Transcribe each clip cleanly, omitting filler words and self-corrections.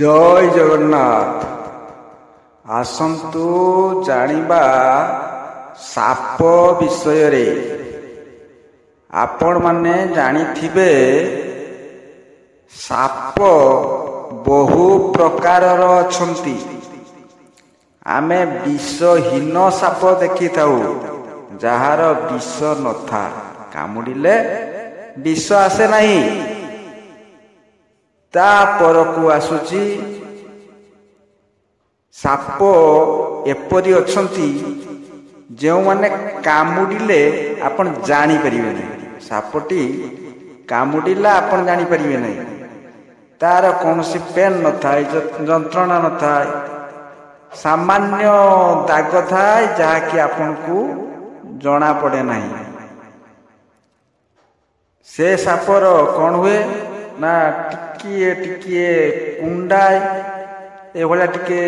जय जगन्नाथ। आसंतु जानिबा साप विषय रे। आपण माने जानिथिबे साप बहु प्रकारर अछंती। आमे विषहीन साप देखि थाउ, जहार विष नथा, कामुडिले विष आसे नहीं। ता परकु आसुची साप एपरी अछंती जो माने कामुडिले आपण जानी परिबे नहीं। सापटी कामुडिला आपण जानी परिबे नहीं। तार कौनसी पेन न थाए, जंत्रणा न थाए, सामान्य दाग थाए जहाँकि आपन को जना पड़े नहीं। से सापर कौन हुए ना टिकिए टिकिए कुंडाए ए भला टिके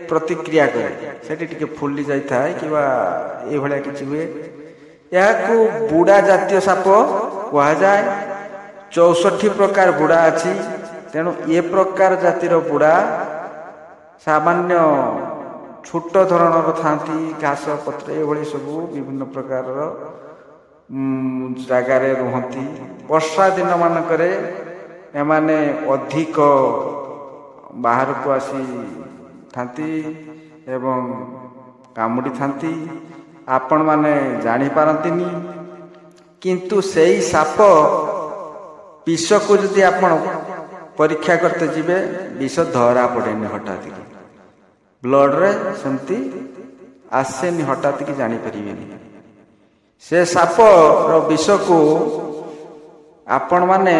प्रतिक्रिया करे, सेठी टिके फुली जाई थाए किबा ए भला किछि हुए। याकू बुड़ा जातीय साप कहा जाए। 64 प्रकार बुड़ा अछि। तेणु ए प्रकार जातिर बुड़ा सामान्य छोट धरणर थांती, घास पत्र एभली सब विभिन्न प्रकार जगार रुहती। वर्षा दिन मानकरे एमाने अधिक बाहर को आसी थांती एवं कामुड़ी थांती। आपण माने जानी पारंतिनी, किंतु सेई साप विष को जदि आपण परीक्षा करते जिबे विष धरा पड़ेनि। हठात की ब्लड रे सेमती आसेनि, हठात की जानी परिबेनि। से साप रो विष को आपण माने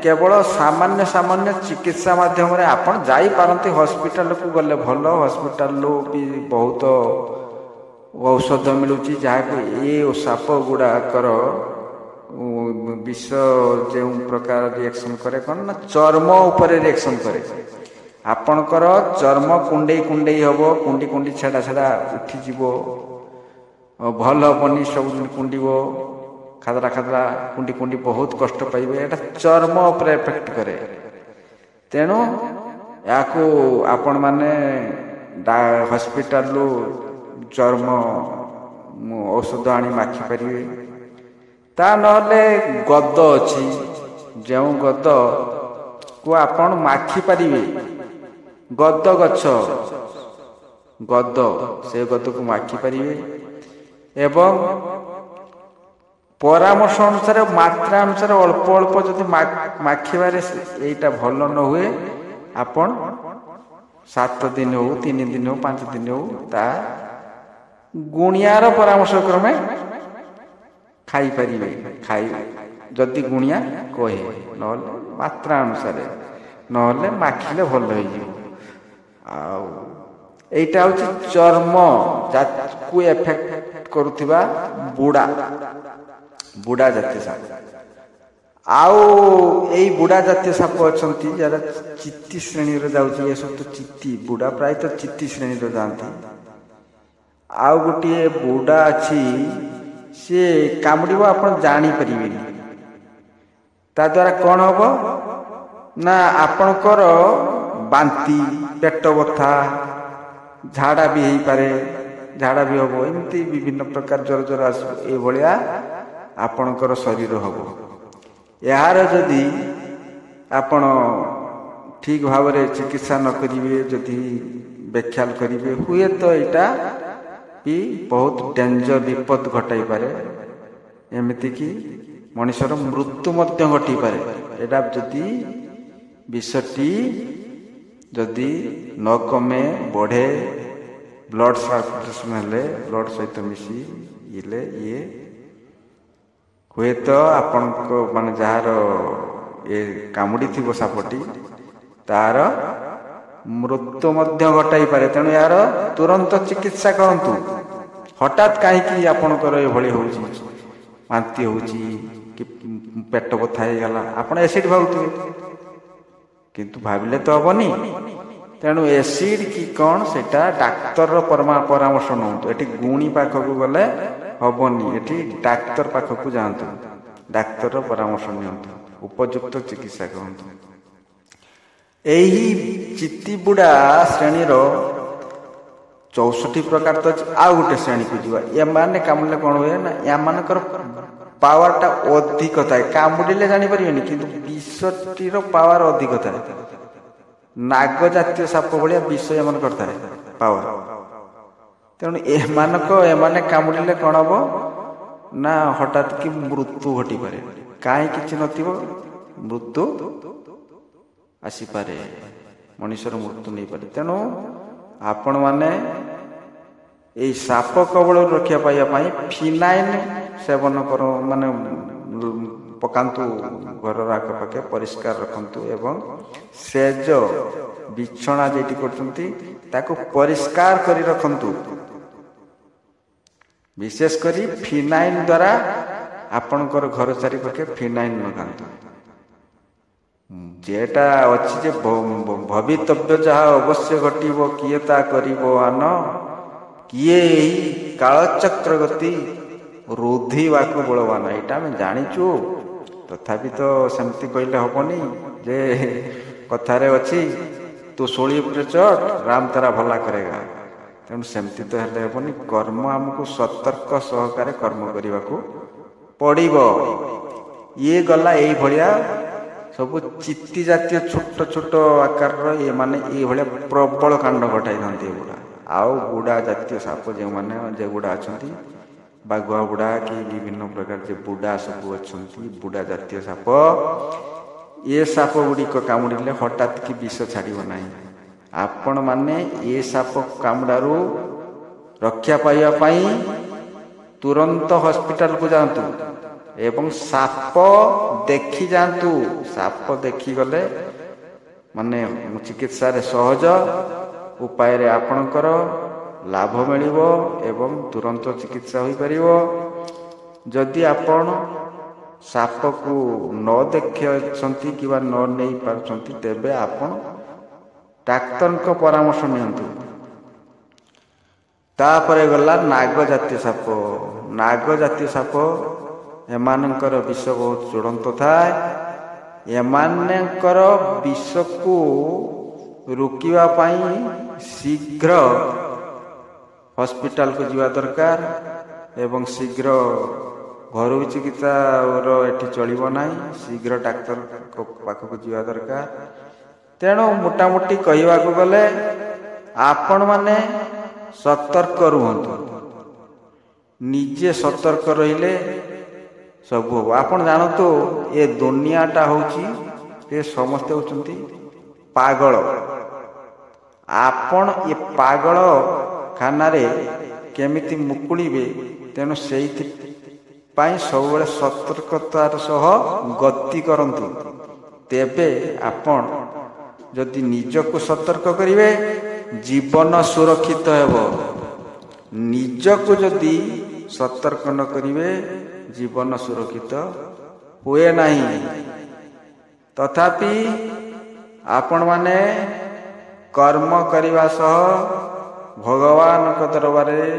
केवल सामान्य सामान्य चिकित्सा माध्यम रे आपण जाई पारंती। हॉस्पिटल को गले भल, हॉस्पिटल लो भी बहुत औषध मिलुची, जहाँ को ये साप गुड़ा कर विष जो प्रकार रिएक्शन करे कौन ना चर्म उपरे रिएक्शन करे। आपणकर चर्म कुंडे कुंडे हबो, कुंडी कुंडी छेड़ा छेड़ा उठी जीवो, भल हबनी, सब कुंडीबो, खादरा खादरा कुंडी कुंडी बहुत कष्ट पाइबे। एटा चर्म उपरे इफेक्ट करे। तेणु याकू आपण माने हॉस्पिटल लो चर्म औषध आनी माखी पारिबे। ता नहले गद अछि, जो गद को आपण माखी पारिबे। गद गछ गद, से गद को माखी पारिबे। एवं परामर्श अनुसार मात्रा अनुसार अल्प अल्प जदि माखिबारे एटा भल न हुए, आपण 7 दिन हो, 3 दिन हो, 5 दिन हो, ता गुणियार परामर्श क्रमे खाई पारिबे। खाई जदि गुणिया कहे, नहले मात्रा अनुसार, नहले माखिले भल होई जिवो। आ एटा होची चर्म को इफेक्ट करुथिबा बुड़ा, बुड़ा जातीय साप। आउ एई बुड़ा जातीय साप अछंती जरा चित्ती श्रेणी रे जाउची। ये सब तो चित्ती बुड़ा प्राय तो चित्ती श्रेणी रे जानती। आउ गोटे बुड़ा अछि, से कामुडिबो आपण जानी परिबेनी। ता द्वारा कौन हबो ना आपणकर बांती, पेट बथा, झाड़ा भी हेई पारे, झाड़ा भी हबो। एमती विभिन्न प्रकार ज्वर ज्वर आस ए भलिया आपणकर शरीर हबो। यार जदि आपण ठीक भाव रे चिकित्सा न करिवे, जदि बेख्याल करिवे, हुए तो एटा भी बहुत डेंजर विपद घटाई पारे। एमिति कि मनुष्यर मृत्यु मध्य घटी पारे। एटा जदि विषटी जदि न कमे, बढ़े, ब्लड सर्कुलेशन हेले, ब्लड सहित मिसी इले ये हुए तो आपण को माने जार ए कामुडी थिबो सापटी, तार मृत्यु मध्य घटाई पारे। तेणु यार तुरंत चिकित्सा करंतु। हठात कहीं आपणकर एभली होउची, बांती होउची कि पेट बथा हे गला, आपण एसिड भाबुथिबे, किंतु भाबिले तो हबनी। तेणु एसिड कि कौन सेटा डाक्तर परामर्श नहुंतु। एटी गुणी पाखकु गले हबनी, एटी डाक्तर पाखकु जांतु, डाक्तर परामर्श नियंतु, उपयुक्त चिकित्सा करंतु। ଏହି ଚିତିବୁଡ଼ା ଶ୍ରେଣୀର 64 ପ୍ରକାର ତ ଆଉ ଗୋଟେ ଶ୍ରେଣୀକୁ ଯିବା। ଏମାନେ କାମୁଡ଼ିଲେ କ'ଣ ହୁଏ ନା ଏମାନଙ୍କର ପାୱାରଟା ଅଧିକ ଥାଏ। କାମୁଡ଼ିଲେ ଜାଣିପାରିବେନି କିନ୍ତୁ ବିଷଟିର ପାୱାର ଅଧିକ ଥାଏ। ନାଗ ଜାତୀୟ ସାପ ଭଳିଆ ବିଷ ଏମାନଙ୍କର ଥାଏ ପାୱାର। ତେଣୁ ଏମାନେ କାମୁଡ଼ିଲେ କ'ଣ ହବ ନା ହଠାତ୍ କି ମୃତ୍ୟୁ ଘଟିପାରେ। କାହିଁ କିଛି ନଥିବ ମୃତ୍ୟୁ ଆସିପାରେ, ମଣିଷର ମୃତ୍ୟୁ ନେଇପାରେ। ତେଣୁ ଆପଣମାନେ ଏଇ ସାପ କବଳରୁ ରକ୍ଷା ପାଇବା ପାଇଁ ଫିନାଇନ ସେବନ ପକାନ୍ତୁ, ଘରର ଆଖପାଖେ ପରିଷ୍କାର ରଖନ୍ତୁ ଏବଂ ସେଜ ବିଛଣା ଯେଠି କରୁଛନ୍ତି ତାକୁ ପରିଷ୍କାର କରି ରଖନ୍ତୁ। ବିଶେଷ କରି ଫିନାଇନ ଦ୍ୱାରା ଆପଣଙ୍କର ଘର ଚାରିପାଖେ ଫିନାଇନ ଲଗାନ୍ତୁ। যেটা ଅଛି ଯେ ଭବିତବ୍ୟ ଯାହା ଅବଶ୍ୟ ଘଟିବ କିଏ ତା କରିବ ଆନ, କିଏ ଏହି କାଳଚକ୍ର ଗତି ରୋଧିବାକୁ ବଳବାନ। ଏଇଟା ଆମେ ଜାଣିଛୁ, ତଥାପି ତ ସେମିତି କହିଲେ ହବନି ଯେ କଥାରେ ଅଛି ତୁ ଶୋଳି ଉପରେ ଚଢ ରାମ ତାରା ଭଲା କରେଗା। ତେଣୁ ସେମିତି ତ ହେଲେ ହେବନି। କର୍ମ ଆମକୁ ସତର୍କ ସହକାରେ କର୍ମ କରିବାକୁ ପଡ଼ିବ। ଇଏ ଗଲା ଏଇଭଳିଆ ସବୁ ଚିତି ଜାତୀୟ ଛୋଟ ଛୋଟ ଆକାରର ଏମାନେ ଏଇଭଳିଆ ପ୍ରବଳ କାଣ୍ଡ ଘଟାଇଥାନ୍ତି ଏଗୁଡ଼ା। ଆଉ ବୁଢ଼ା ଜାତୀୟ ସାପ ଯେଗୁଡ଼ା ଅଛନ୍ତି, ବାଘୁଆ ବୁଢ଼ା କି ବିଭିନ୍ନ ପ୍ରକାର ଯେ ବୁଢ଼ା ସବୁ ଅଛନ୍ତି, ବୁଢ଼ା ଜାତୀୟ ସାପ, ଏ ସାପ ଗୁଡ଼ିକ କାମୁଡ଼ିଲେ ହଠାତ୍ କି ବିଷ ଛାଡ଼ିବ ନାହିଁ। ଆପଣମାନେ ଏ ସାପ କାମୁଡ଼ାରୁ ରକ୍ଷା ପାଇବା ପାଇଁ ତୁରନ୍ତ ହସ୍ପିଟାଲକୁ ଯାଆନ୍ତୁ ଏବଂ ସାପ ଦେଖି ଯାଆନ୍ତୁ। ସାପ ଦେଖିଗଲେ ଚିକିତ୍ସାରେ ସହଜ ଉପାୟରେ ଆପଣଙ୍କର ଲାଭ ମିଳିବ ଏବଂ ତୁରନ୍ତ ଚିକିତ୍ସା ହୋଇପାରିବ। ଯଦି ଆପଣ ସାପକୁ ନ ଦେଖିଛନ୍ତି କିମ୍ବା ନ ନେଇ ପାରୁଛନ୍ତି ତେବେ ଆପଣ ଡାକ୍ତରଙ୍କ ପରାମର୍ଶ ନିଅନ୍ତୁ। ତାପରେ ଗଲା ନାଗ ଜାତୀୟ ସାପ। ନାଗ ଜାତୀୟ ସାପ ଏମାନଙ୍କର ବିଷ ବହୁତ ଚୂଡ଼ାନ୍ତ ଥାଏ। ଏମାନଙ୍କର ବିଷକୁ ରୋକିବା ପାଇଁ ଶୀଘ୍ର ହସ୍ପିଟାଲକୁ ଯିବା ଦରକାର ଏବଂ ଶୀଘ୍ର ଘରୋଇ ଚିକିତ୍ସାର ଏଠି ଚଳିବ ନାହିଁ, ଶୀଘ୍ର ଡାକ୍ତରଙ୍କ ପାଖକୁ ଯିବା ଦରକାର। ତେଣୁ ମୋଟାମୋଟି କହିବାକୁ ଗଲେ ଆପଣମାନେ ସତର୍କ ରୁହନ୍ତୁ। ନିଜେ ସତର୍କ ରହିଲେ ସବୁ ହବ। ଆପଣ ଜାଣନ୍ତୁ ଏ ଦୁନିଆଟା ହେଉଛି, ଏ ସମସ୍ତେ ହେଉଛନ୍ତି ପାଗଳ। ଆପଣ ଏ ପାଗଳ ଖାନାରେ କେମିତି ମୁକୁଳିବେ, ତେଣୁ ସେଇଥିପାଇଁ ସବୁବେଳେ ସତର୍କତାର ସହ ଗତି କରନ୍ତୁ। ତେବେ ଆପଣ ଯଦି ନିଜକୁ ସତର୍କ କରିବେ ଜୀବନ ସୁରକ୍ଷିତ ହେବ। ନିଜକୁ ଯଦି ସତର୍କ ନ କରିବେ ଜୀବନ ସୁରକ୍ଷିତ ହୁଏ ନାହିଁ। ତଥାପି ଆପଣମାନେ କର୍ମ କରିବା ସହ ଭଗବାନଙ୍କ ଦରବାରରେ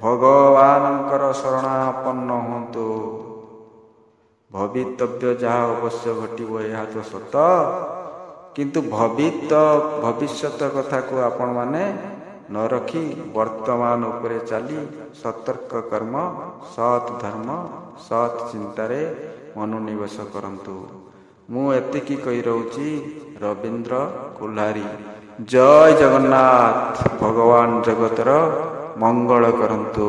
ଭଗବାନଙ୍କର ଶରଣାପନ୍ନ ହୁଅନ୍ତୁ। ଭବିତବ୍ୟ ଯାହା ଅବଶ୍ୟ ଘଟିବ ଏହା ତ ସତ, କିନ୍ତୁ ଭବିଷ୍ୟତ କଥାକୁ ଆପଣମାନେ ନ ରଖି ବର୍ତ୍ତମାନ ଉପରେ ଚାଲି ସତର୍କ କର୍ମ, ସତ୍ ଧର୍ମ, ସତ୍ ଚିନ୍ତାରେ ମନୋନିବେଶ କରନ୍ତୁ। ମୁଁ ଏତିକି କହି ରହୁଛି। ରବୀନ୍ଦ୍ର କୁଲ୍ହାରୀ। ଜୟ ଜଗନ୍ନାଥ। ଭଗବାନ ଜଗତର ମଙ୍ଗଳ କରନ୍ତୁ।